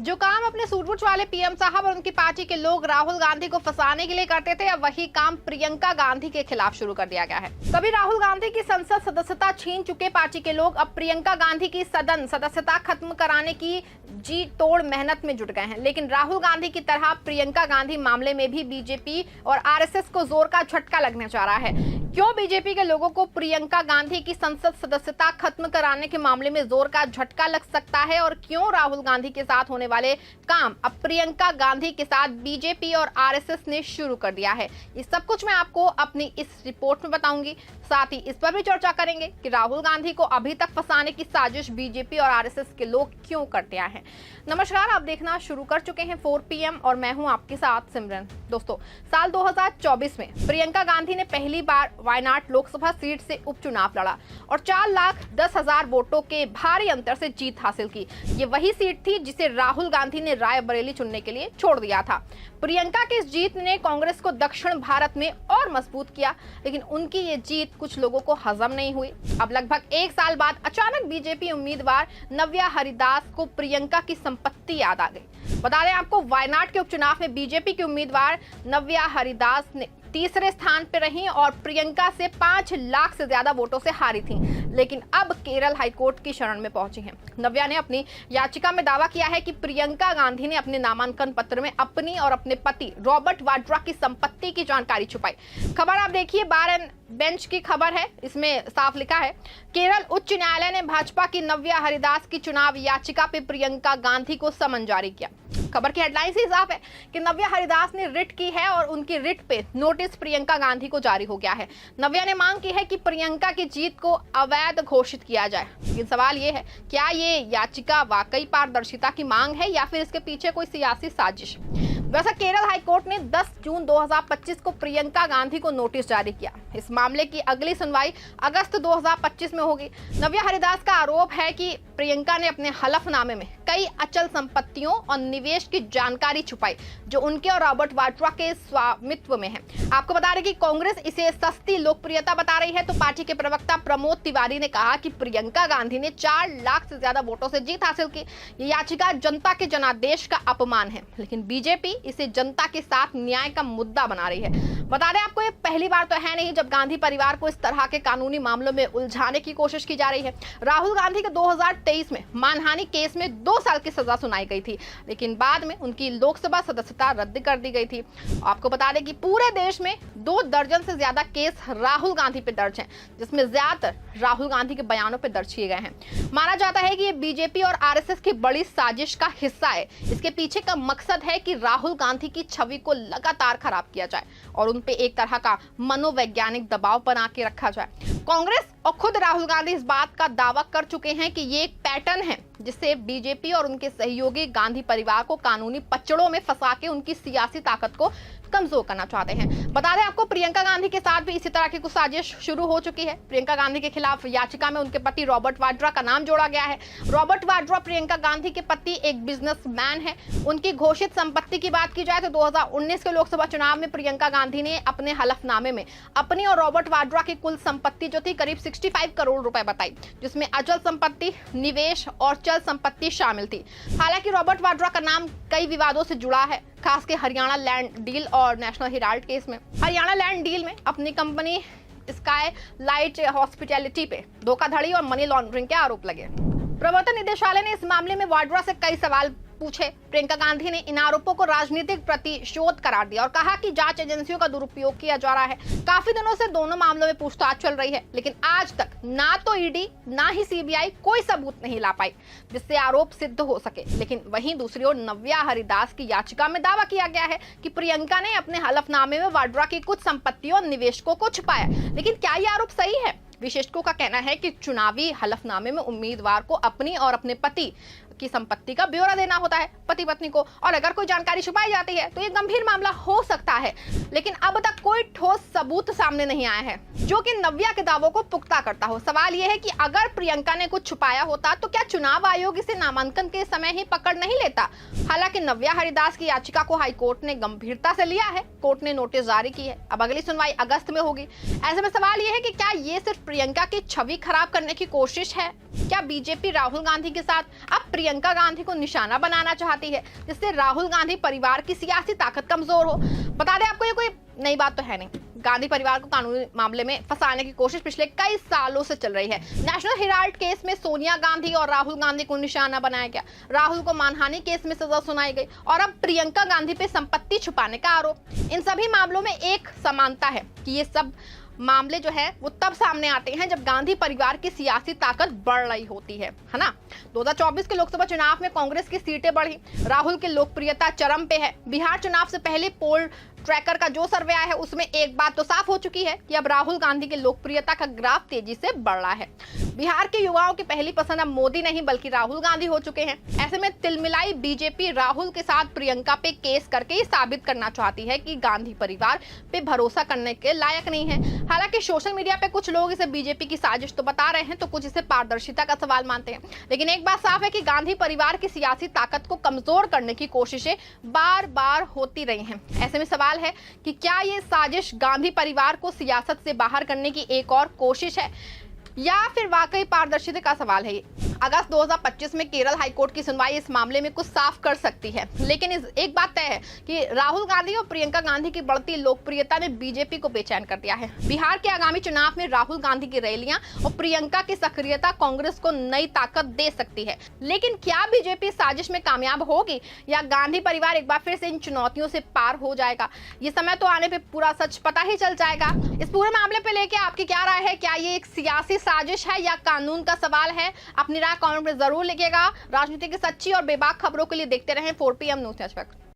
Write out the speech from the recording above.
जो काम अपने सूटबूट वाले पीएम साहब और उनकी पार्टी के लोग राहुल गांधी को फंसाने के लिए करते थे, अब वही काम प्रियंका गांधी के खिलाफ शुरू कर दिया गया है। कभी राहुल गांधी की संसद सदस्यता छीन चुके पार्टी के लोग अब प्रियंका गांधी की सदन सदस्यता खत्म कराने की जी तोड़ मेहनत में जुट गए हैं। लेकिन राहुल गांधी की तरह प्रियंका गांधी मामले में भी बीजेपी और आरएसएस को जोर का झटका लगने जा रहा है। क्यों बीजेपी के लोगों को प्रियंका गांधी की संसद सदस्यता खत्म कराने के मामले में जोर का झटका लग सकता है, और क्यों राहुल गांधी के साथ होने वाले काम अब प्रियंका गांधी के साथ बीजेपी और आरएसएस ने शुरू कर दिया है, ये सब कुछ मैं आपको अपनी इस रिपोर्ट में बताऊंगी। साथ ही इस पर भी चर्चा करेंगे कि राहुल गांधी को अभी तक फंसाने की साजिश बीजेपी और आरएसएस के लोग क्यों करते आए हैं। नमस्कार, आप देखना शुरू कर चुके हैं 4 PM और मैं हूं आपके साथ सिमरन। दोस्तों, साल 2024 में प्रियंका गांधी ने पहली बार वायनाड लोकसभा सीट से उपचुनाव लड़ा और 4,10,000 वोटों के भारी अंतर से जीत हासिल की। ये वही सीट थी जिसे राहुल गांधी ने रायबरेली चुनने के लिए छोड़ दिया था। प्रियंका की इस जीत ने कांग्रेस को दक्षिण भारत में और मजबूत किया, लेकिन उनकी ये जीत कुछ लोगों को हजम नहीं हुई। अब लगभग 1 साल बाद अचानक बीजेपी उम्मीदवार नव्या हरिदास को प्रियंका की संपत्ति याद आ गई। बता दें आपको, वायनाड के उपचुनाव में बीजेपी की उम्मीदवार नव्या हरिदास ने तीसरे स्थान पर रही और प्रियंका से 5 लाख से ज्यादा वोटों से हारी थी, लेकिन अब केरल हाईकोर्ट की शरण में पहुंची हैं। नव्या ने अपनी याचिका में दावा किया है कि प्रियंका गांधी ने अपने नामांकन पत्र में अपनी और अपने पति रॉबर्ट वाड्रा की संपत्ति की जानकारी छुपाई। खबर आप देखिए, बार एंड बेंच की खबर है, इसमें साफ लिखा है, केरल उच्च न्यायालय ने भाजपा की नव्या हरिदास की चुनाव याचिका पे प्रियंका गांधी को समन जारी किया। खबर की हेडलाइन से साफ है कि नव्या हरिदास ने रिट की है और उनकी रिट पे नोटिस प्रियंका गांधी को जारी हो गया है। नव्या ने मांग की है कि प्रियंका की जीत को अवैध घोषित किया जाए। लेकिन सवाल ये है, क्या ये याचिका वाकई पारदर्शिता की मांग है या फिर इसके पीछे कोई सियासी साजिश? वैसे केरल हाईकोर्ट ने 10 जून 2025 को प्रियंका गांधी को नोटिस जारी किया। इस मामले की अगली सुनवाई अगस्त 2025 में होगी। नव्या हरिदास का आरोप है कि प्रियंका ने अपने हलफनामे में कई अचल संपत्तियों और निवेश की जानकारी छुपाई जो उनके और रॉबर्ट वाड्रा के स्वामित्व में है। आपको बता दें कि कांग्रेस इसे सस्ती लोकप्रियता बता रही है, तो पार्टी के प्रवक्ता प्रमोद तिवारी ने कहा कि प्रियंका गांधी ने 4 लाख से ज्यादा वोटों से जीत हासिल की। ये याचिका जनता के जनादेश का अपमान है, लेकिन बीजेपी इसे जनता के साथ न्याय का मुद्दा बना रही है। बता दें आपको, ये पहली बार तो है नहीं जब गांधी परिवार को इस तरह के कानूनी मामलों में उलझाने की कोशिश की जा रही है। राहुल गांधी के 2023 में मानहानि केस में 2 साल की सजा सुनाई गई थी, लेकिन बाद में उनकी लोकसभा सदस्यता रद्द कर दी गई थी। आपको बता दें कि पूरे देश में 2 दर्जन से ज्यादा केस राहुल गांधी पे दर्ज हैं, जिसमें ज्यादातर राहुल गांधी के बयानों पे दर्ज किए गए हैं। माना जाता है कि ये बीजेपी और आरएसएस की बड़ी साजिश का हिस्सा है। इसके पीछे का मकसद है कि राहुल गांधी की छवि को लगातार खराब किया जाए और उन पे एक तरह का मनोवैज्ञानिक दबाव बना के रखा जाए। कांग्रेस और खुद राहुल गांधी इस बात का दावा कर चुके हैं कि ये एक पैटर्न है जिससे बीजेपी और उनके सहयोगी गांधी परिवार को कानूनी पचड़ों में फंसा के उनकी सियासी ताकत को कमजोर करना चाहते हैं। बता दें आपको, प्रियंका गांधी के साथ भी इसी तरह की कुछ साजिश शुरू हो चुकी है। प्रियंका गांधी के खिलाफ याचिका में उनके पति रॉबर्ट वाड्रा का नाम जोड़ा गया है। रॉबर्ट वाड्रा प्रियंका गांधी के पति एक बिजनेसमैन है। उनकी घोषित संपत्ति की बात की जाए तो 2019 के लोकसभा चुनाव में प्रियंका गांधी ने अपने हलफनामे में अपनी और रॉबर्ट वाड्रा की कुल संपत्ति जो थी करीब 65 करोड़ रुपए बताई, जिसमें अचल संपत्ति, निवेश और चल संपत्ति शामिल थी। हालांकि रॉबर्ट वाड्रा का नाम कई विवादों से जुड़ा है, खास के हरियाणा लैंड डील और नेशनल हेराल्ड केस में। हरियाणा लैंड डील में अपनी कंपनी स्काई लाइट हॉस्पिटैलिटी पे धोखाधड़ी और मनी लॉन्ड्रिंग के आरोप लगे। प्रवर्तन निदेशालय ने इस मामले में वाड्रा से कई सवाल पूछे। प्रियंका गांधी ने इन आरोपों को राजनीतिक प्रतिशोध करार दिया और कहा कि जांच एजेंसियों का दुरुपयोग किया जा रहा है। काफी दिनों से दोनों मामलों में पूछताछ चल रही है, लेकिन आज तक ना तो ईडी ना ही सीबीआई कोई सबूत नहीं ला पाई जिससे आरोप सिद्ध हो सके। लेकिन वहीं दूसरी ओर नव्या हरिदास की याचिका में दावा किया गया है कि प्रियंका ने अपने हलफनामे में वाड्रा की कुछ संपत्तियों और निवेशकों को छुपाया। लेकिन क्या यह आरोप सही है? विशेषज्ञों का कहना है कि चुनावी हलफनामे में उम्मीदवार को अपनी और अपने पति की संपत्ति का ब्यौरा देना होता है पति पत्नी को, और अगर कोई जानकारी छुपाई जाती है तो ये गंभीर मामला हो सकता है। लेकिन अब तक कोई ठोस सबूत सामने नहीं आया है जो कि नव्या के दावों को पुख्ता करता हो। सवाल यह है कि अगर प्रियंका ने कुछ छुपाया होता तो क्या चुनाव आयोग इसे नामांकन के समय ही पकड़ नहीं लेता? हालांकि नव्या हरिदास की याचिका को हाईकोर्ट ने गंभीरता से लिया है। कोर्ट ने नोटिस जारी की है। अब अगली सुनवाई अगस्त में होगी। ऐसे में सवाल यह है कि क्या ये सिर्फ प्रियंका की छवि खराब करने की कोशिश है? क्या बीजेपी राहुल गांधी के साथ अब प्रियंका गांधी को निशाना बनाना चाहती है, जिससे राहुल गांधी परिवार की सियासी ताकत कमजोर हो। बता दें आपको, ये कोई नई बात तो है नहीं। गांधी परिवार को कानूनी मामले में फंसाने की कोशिश पिछले कई सालों से चल रही है। नेशनल हेराल्ड केस में सोनिया गांधी और राहुल गांधी को निशाना बनाया गया, राहुल को मानहानि केस में सजा सुनाई गई और अब प्रियंका गांधी पे संपत्ति छुपाने का आरोप। इन सभी मामलों में एक समानता है कि ये सब मामले जो है वो तब सामने आते हैं जब गांधी परिवार की सियासी ताकत बढ़ रही होती है ना। 2024 के लोकसभा चुनाव में कांग्रेस की सीटें बढ़ी, राहुल की लोकप्रियता चरम पे है। बिहार चुनाव से पहले पोल ट्रैकर का जो सर्वे आया है उसमें एक बात तो साफ हो चुकी है कि अब राहुल गांधी की लोकप्रियता का ग्राफ तेजी से बढ़ रहा है। बिहार के युवाओं की पहली पसंद अब मोदी नहीं बल्कि राहुल गांधी हो चुके हैं। ऐसे में तिलमिलाई बीजेपी राहुल के साथ प्रियंका पे केस करके ये साबित करना चाहती है कि गांधी परिवार पे भरोसा करने के लायक नहीं है। हालांकि सोशल मीडिया पे कुछ लोग इसे बीजेपी की साजिश तो बता रहे हैं, तो कुछ इसे पारदर्शिता का सवाल मानते हैं। लेकिन एक बात साफ है कि गांधी परिवार की सियासी ताकत को कमजोर करने की कोशिशें बार बार होती रही हैं। ऐसे में सवाल है कि क्या ये साजिश गांधी परिवार को सियासत से बाहर करने की एक और कोशिश है या फिर वाकई पारदर्शिता का सवाल है। अगस्त 2025 में केरल हाईकोर्ट की सुनवाई इस मामले में कुछ साफ कर सकती है। लेकिन एक बात तय है कि राहुल गांधी और प्रियंका गांधी की बढ़ती लोकप्रियता ने बीजेपी को बेचैन कर दिया है। बिहार के आगामी चुनाव में राहुल गांधी की रैलियां और प्रियंका की सक्रियता कांग्रेस को नई ताकत दे सकती है। लेकिन क्या बीजेपी साजिश में कामयाब होगी या गांधी परिवार एक बार फिर से इन चुनौतियों से पार हो जाएगा? ये समय तो आने पर पूरा सच पता ही चल जाएगा। इस पूरे मामले पे लेके आपकी क्या राय है? क्या ये एक सियासी साजिश है या कानून का सवाल है? अपनी राय कमेंट में जरूर लिखिएगा। राजनीति की सच्ची और बेबाक खबरों के लिए देखते रहें 4 PM न्यूज़ नेटवर्क।